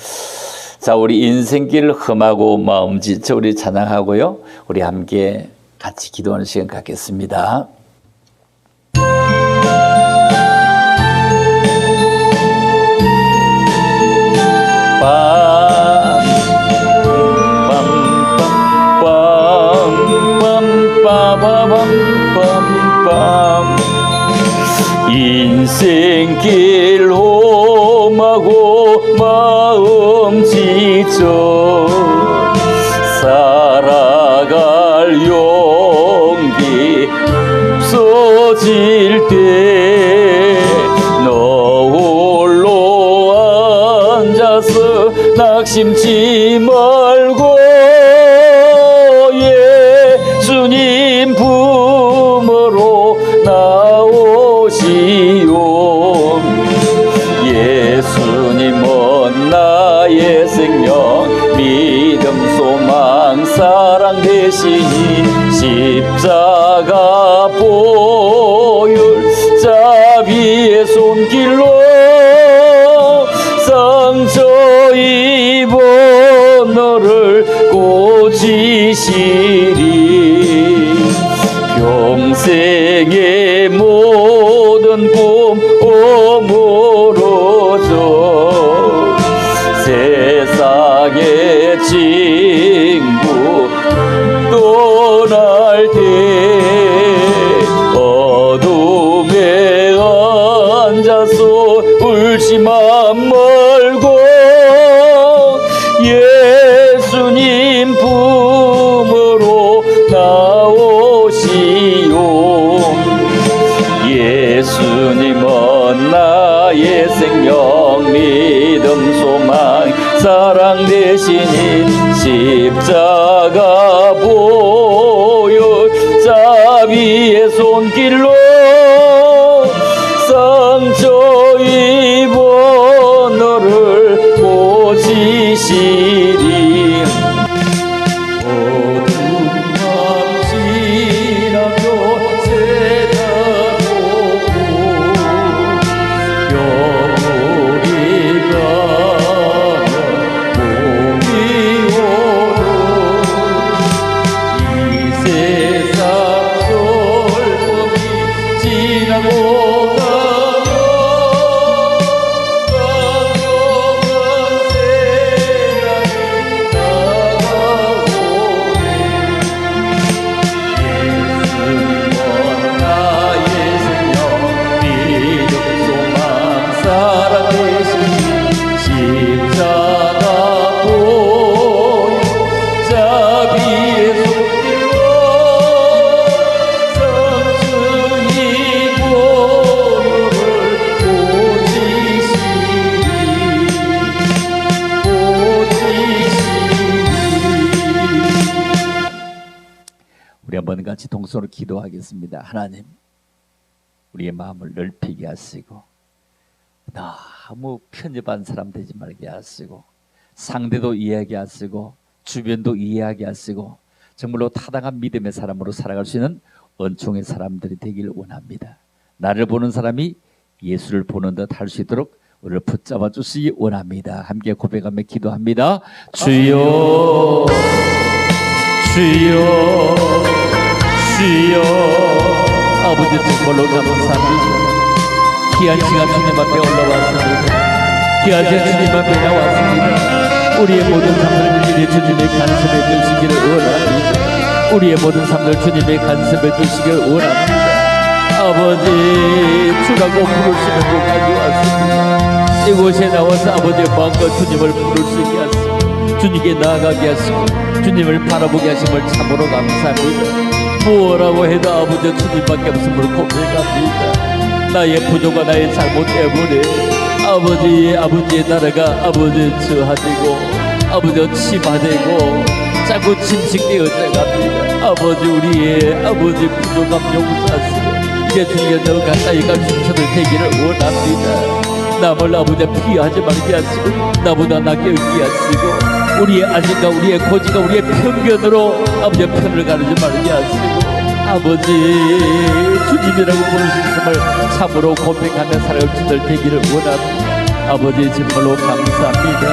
자, 우리 인생길 험하고 마음 지쳐 우리 찬양하고요 우리 함께 같이 기도하는 시간 갖겠습니다. 인생길 험하고 마음 지쳐 살아갈 용기 없어질 때 너 홀로 앉아서 낙심치 말고 예수님 품으로 나오시오 예수님은 나의 생명 믿음 소망 사랑 되시니 십자가 보혈 자비의 손길로 상처 입은 너를 고치시리 평생의 모든 꿈 어무러져 세상의 친구 떠날 때 어둠에 앉아서 울지만 말고 예수님 품으로 나오시오 예수님은 나의 생명 믿음 소망 사랑 되시니 십자가 보혈 자비의 손길로 상처 입은 너를 고치시리 자비의 손길로 상처 입은 통성으로 기도하겠습니다. 하나님, 우리의 마음을 넓히게 하시고 너무 편협한 사람 되지 말게 하시고 상대도 이해하게 하시고 주변도 이해하게 하시고 정말로 타당한 믿음의 사람으로 살아갈 수 있는 은총의 사람들이 되길 원합니다. 나를 보는 사람이 예수를 보는 듯 할 수 있도록 우리를 붙잡아 주시기 원합니다. 함께 고백하며 기도합니다. 주여 주여 주여. 아버지 정말로 감사합니다. 귀한 시간 주님 앞에 올라왔습니다. 귀한 시간 주님 앞에 나왔습니다. 우리의 모든 삶을 주님의 간섭해 주시기를 원합니다. 우리의 모든 삶을 주님의 간섭해 주시기를 원합니다. 아버지, 주가 꼭 부르시는 곳까지 왔습니다. 이곳에 나와서 아버지의 마음과 주님을 부를 수 있게 하시고 주님께 나아가게 하시고 주님을 바라보게 하심을 참으로 감사합니다. 무엇라고 해도 아버지 주님밖에 없음을 고백합니다. 나의 부족과 나의 잘못 때문에 아버지의 나라가 아버지 저하되고 아버지 침하되고 자꾸 침식되어져 갑니다. 아버지, 우리의 아버지 부족함 용서하시고 이제 주님께 더 가까이 갈 수 있는 되기를 원합니다. 남을 아버지 피하지 말게 하시고 나보다 낫게 여기게 하시고 우리의 아직과 우리의 고지가 우리의 편견으로 아버지 편을 가르지 말게 하시고 아버지 주님이라고 부르시는 것을 참으로 고백하며 살아갈 수 있는 되기를 원합니다. 아버지 정말로 감사합니다.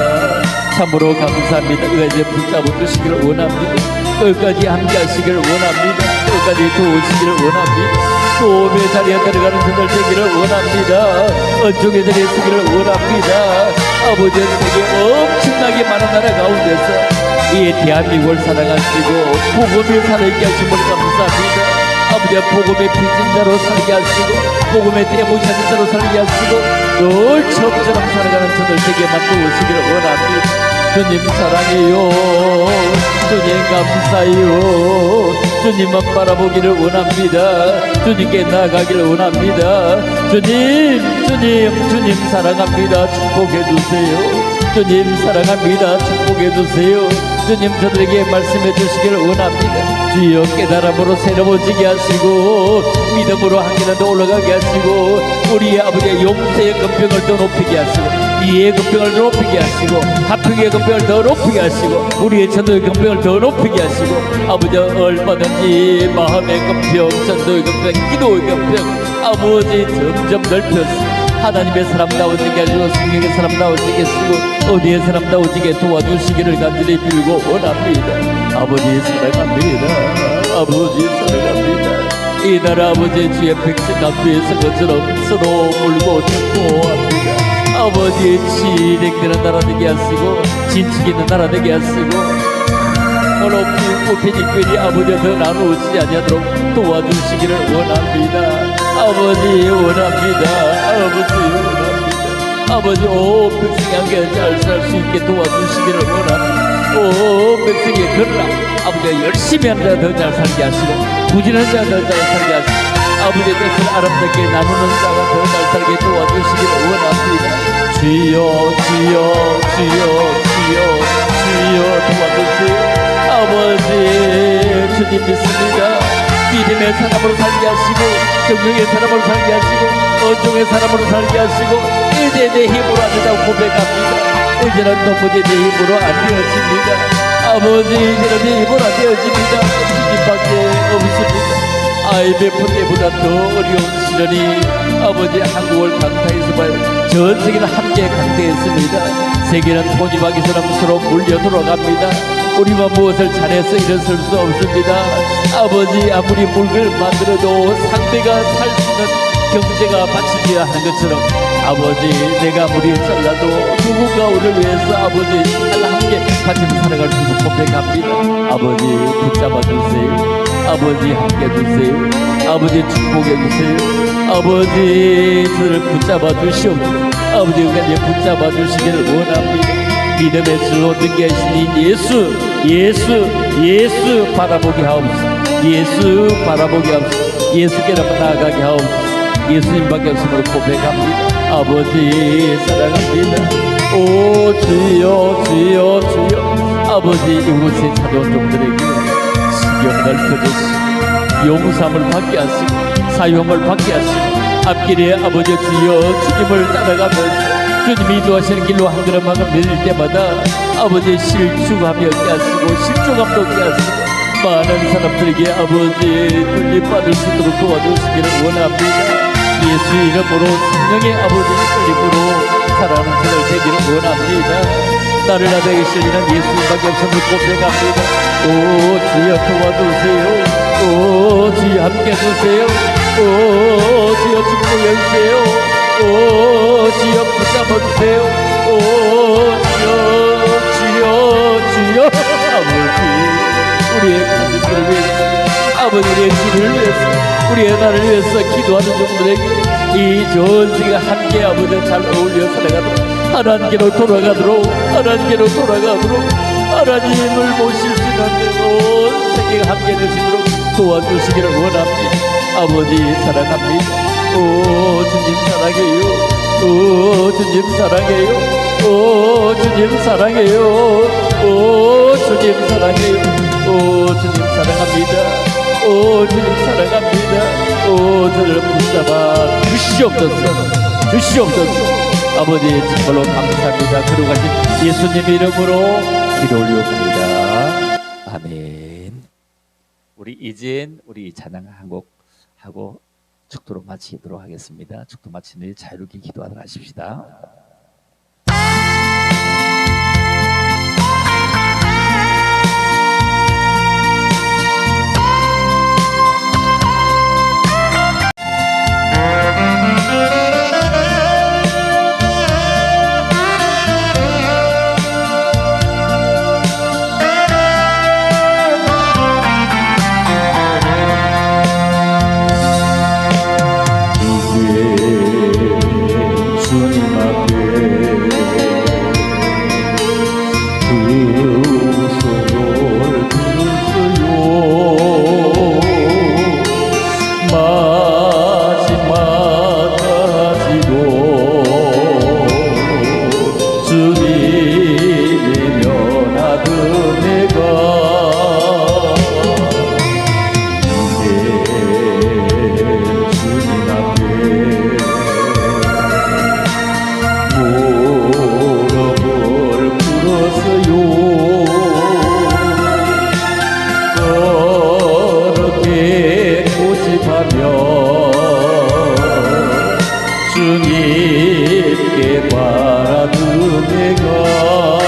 참으로 감사합니다. 의에 붙잡아 주시기를 원합니다. 끝까지 함께 하시기를 원합니다. 끝까지 도우시기를 원합니다. 도움의 자리에 들어가는 저들 되기를 원합니다. 은총의 자리에 서기를 원합니다. 아버지의 세계 엄청나게 많은 나라 가운데서 이 대한민국을 사랑하시고 복음을 살아있게 하심을 감사합니다. 아버지의 복음의 빚진자로 살게 하시고 복음의 떼모시는 자로 살게 하시고 늘 처음처럼 살아가는 저들 되게 만들어오시기를 원합니다. 주님 사랑해요. 주님 감사해요. 주님만 바라보기를 원합니다. 주님께 나아가기를 원합니다. 주님 사랑합니다. 축복해주세요. 주님 사랑합니다. 축복해주세요. 주님 저들에게 말씀해 주시기를 원합니다. 주여 깨달음으로 새로워지게 하시고 믿음으로 한 계단 더 올라가게 하시고 우리의 아버지의 용서의 금병을 더 높이게 하시고 이해의 금병을 더 높이게 하시고 화평의 금병을 더 높이게 하시고 우리의 전도의 금병을 더 높이게 하시고 아버지 얼마든지 마음의 금병, 전도의 금병, 기도의 금병 아버지 점점 넓혀서 하나님의 사람다워지게 하시고 성령의 사람다워지게 쓰고 어디의 사람다워지게 도와주시기를 간절히 빌고 원합니다. 아버지 사랑합니다. 아버지 사랑합니다. 이 나라 아버지 주의 백성 앞에서 것처럼 서로 물고 축복합니다. 아버지의 진행되는 나라 되게 하시고 진측 있는 나라 되게 하시고 어렵고 펴진끼리 아버지 더 나누어지지 아니하도록 도와주시기를 원합니다. 아버지 원합니다. 아버지 원합니다. 아버지 오 백성이 함께 잘 살 수 있게 도와주시기를 원합니다. 오 백성이 그러나 아버지가 열심히 하는 자가 더 잘 살게 하시고 부지런한 자가 더 잘 살게 하시고 아버지의 뜻을 아름답게 나누는 자가 더 잘 살게 도와주시기를 원합니다. 주여 주여 주여 주여 주여 도와주세요. 아버지 주님 믿습니다. 믿음의 사람으로 살게 하시고 성령의 사람으로 살게 하시고 은총의 사람으로 살게 하시고 이제 내 힘으로 안 된다고 고백합니다. 이제는 도무지 내 힘으로 안 되어집니다. 아버지 이제는 내 힘으로 안 되어집니다. 주님밖에 없습니다. IMF 때보다 더 어려운 시련이 아버지 한국을 강타해서 봐요. 전 세계는 함께 강대했습니다. 세계는 토지박이처럼 서로 물려 들어갑니다. 우리만 무엇을 잘해서 일어설 수 없습니다. 아버지 아무리 물을 만들어도 상대가 살 수 있는 경제가 받쳐져야 하는 것처럼 아버지 내가 아무리 잘라도 누군가 우리를 위해서 아버지 함께 같이 살아갈 수 있는 고백합니다. 아버지 붙잡아 주세요. 아버지 함께 주세요. 아버지 축복해 주세요. 아버지 저를 붙잡아 주시옵소서. 아버지가 이제 붙잡아 주시기를 원합니다. 믿음의 주 얻은 계신 예수 바라보게 하옵소서. 예수 바라보게 하옵소서. 예수께로 나아가게 하옵소서. 예수님밖에 없음을 고백합니다. 아버지 사랑합니다. 오 주여 주여 주여 아버지 이곳에 찾아온 종들에게 시경 넓혀주시고 용서함을 받게 하시고 사용을 받게 하시고 앞길에 아버지 주여 주님을 따라가면서 주님이 인도하시는 길로 한 걸음 한 걸음 내릴 때마다 아버지 실축함이 없게 하시고 실족함도 없게 하시고 많은 사람들에게 아버지 돌림받을 수 있도록 도와주시기를 원합니다. 예수 이름으로 성령의 아버지 이름으로 살아가는 세월 되기를 원합니다. 나를 나에게 실리는 예수님밖에 없음을 고백합니다. 오 주여 도와주세요. 오 주여 함께 해주세요. 오 주여 축복 해주세요. 오 주여 붙잡아주세요. 오 주여 아버지 우리의 가족들을 위해서 아버지 우리의 집을 위해서 우리의 나를 위해서 기도하는 종들에게 이 좋은 시간 함께 아버지 잘 어울려 살아가도록 하나님께로 돌아가도록 하나님을 모실 수 있는 온 세계가 함께 되시도록 도와주시기를 원합니다. 아버지 사랑합니다. 오 주님 사랑해요. 오 주님 사랑해요. 오 주님 사랑해요. 오 주님 사랑해요. 오 주님 사랑합니다. 오 주님 사랑합니다. 오 저를 붙잡아 주시옵소서. 아버지 정말로 감사합니다. 들어가신 예수님 이름으로 기도 올려옵니다. 아멘. 우리 이젠 우리 찬양 한 곡 하고 축도로 마치도록 하겠습니다. 축도 마치는 일 자유롭게 기도하도록 하십시다. 주님께 바라는 내가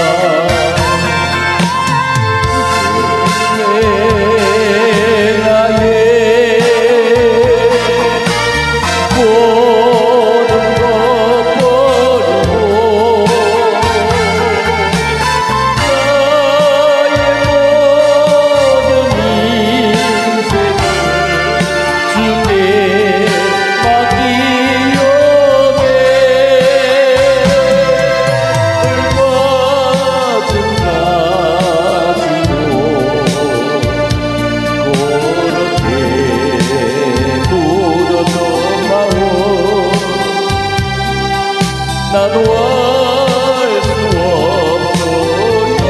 나도 알 수 없어요.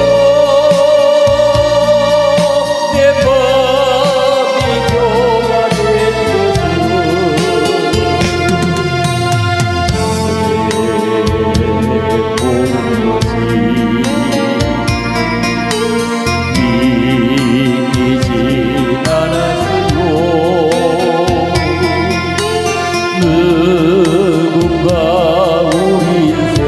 내 맘이 교만된 것은 보는 것이 믿기지 않았어요. 누군가 우리 인생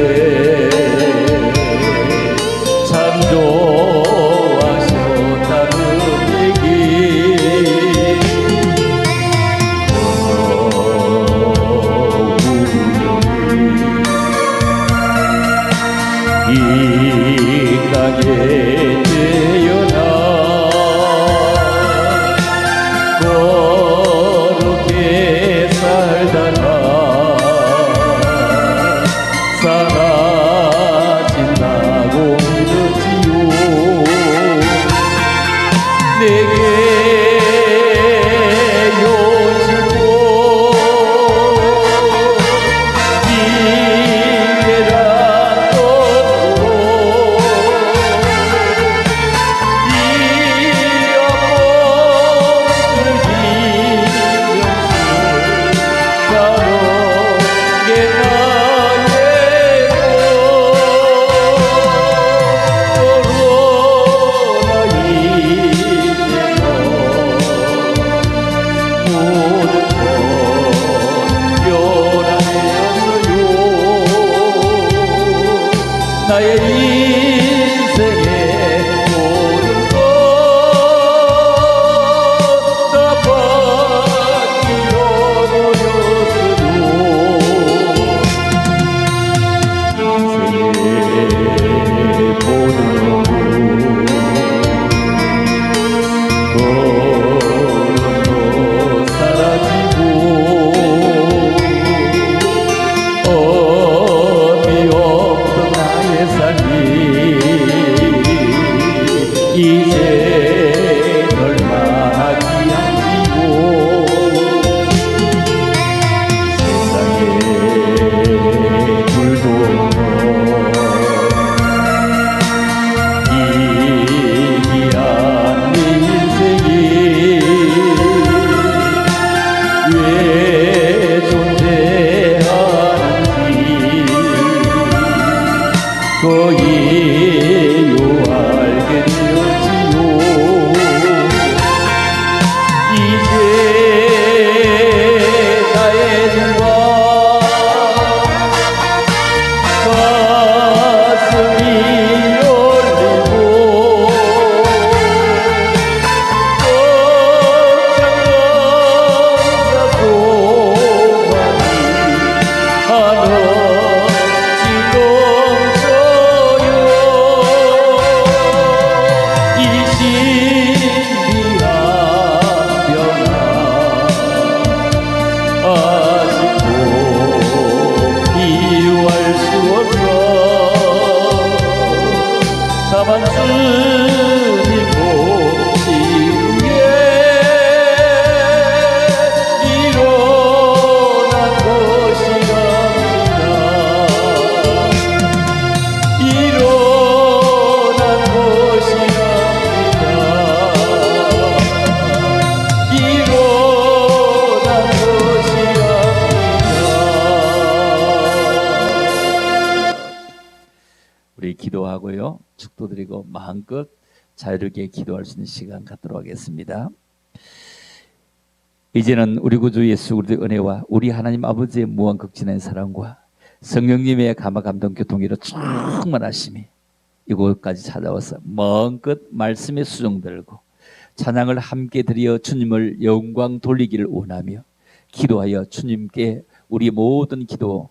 나의 인생의 모든 것 다 바뀌어버렸어도 인생의 모든 걸음도 사라지고 의미 없던 나의 삶이 이제 얼마나 귀한지고 세상에 불도 희귀한 내 인생이 왜 존재하는지 그 이유 알게 되었지요. 이제 나의 눈과 가슴이 열리고 하늘지 넘쳐요. 이 신비한 변화 아직도 이유할 수 없어. 다만 주님 몫이 위에 일어난 것이랍니다. 일어난 것이랍니다. 일어난 것이랍니다. 우리 기도하고요, 축도드리고 마음껏 자유롭게 기도할 수 있는 시간 갖도록 하겠습니다. 이제는 우리 구주 예수 그리스도의 은혜와 우리 하나님 아버지의 무한 극진한 사랑과 성령님의 감화 감동 교통기로 충만하심이 이곳까지 찾아와서 마음껏 말씀에 수종 들고 찬양을 함께 드려 주님을 영광 돌리기를 원하며 기도하여 주님께 우리 모든 기도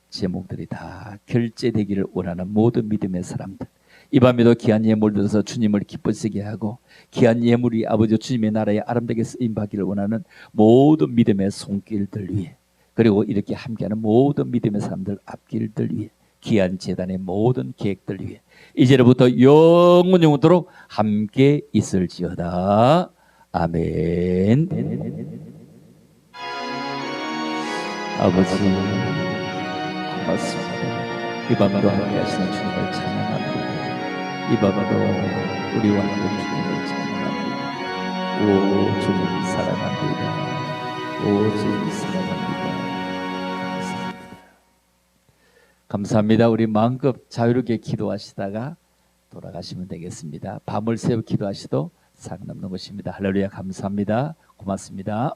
제목들이 다 결제되기를 원하는 모든 믿음의 사람들, 이 밤에도 귀한 예물 들어서 주님을 기쁘시게 하고 귀한 예물이 아버지 주님의 나라에 아름답게 쓰임받기를 원하는 모든 믿음의 손길들 위해, 그리고 이렇게 함께하는 모든 믿음의 사람들 앞길들 위해, 귀한 제단의 모든 계획들 위해 이제로부터 영원토록 함께 있을지어다. 아멘. 아버지 고맙습니다. 이 밤도 함께 하시는 주님을 찬양합니다. 이 밤도 우리와 함께 주님을 찬양합니다. 오 주님 사랑합니다. 오 주님 사랑합니다. 감사합니다. 우리 마음껏 자유롭게 기도하시다가 돌아가시면 되겠습니다. 밤을 새워 기도하시도 상관없는 것입니다. 할렐루야. 감사합니다. 고맙습니다.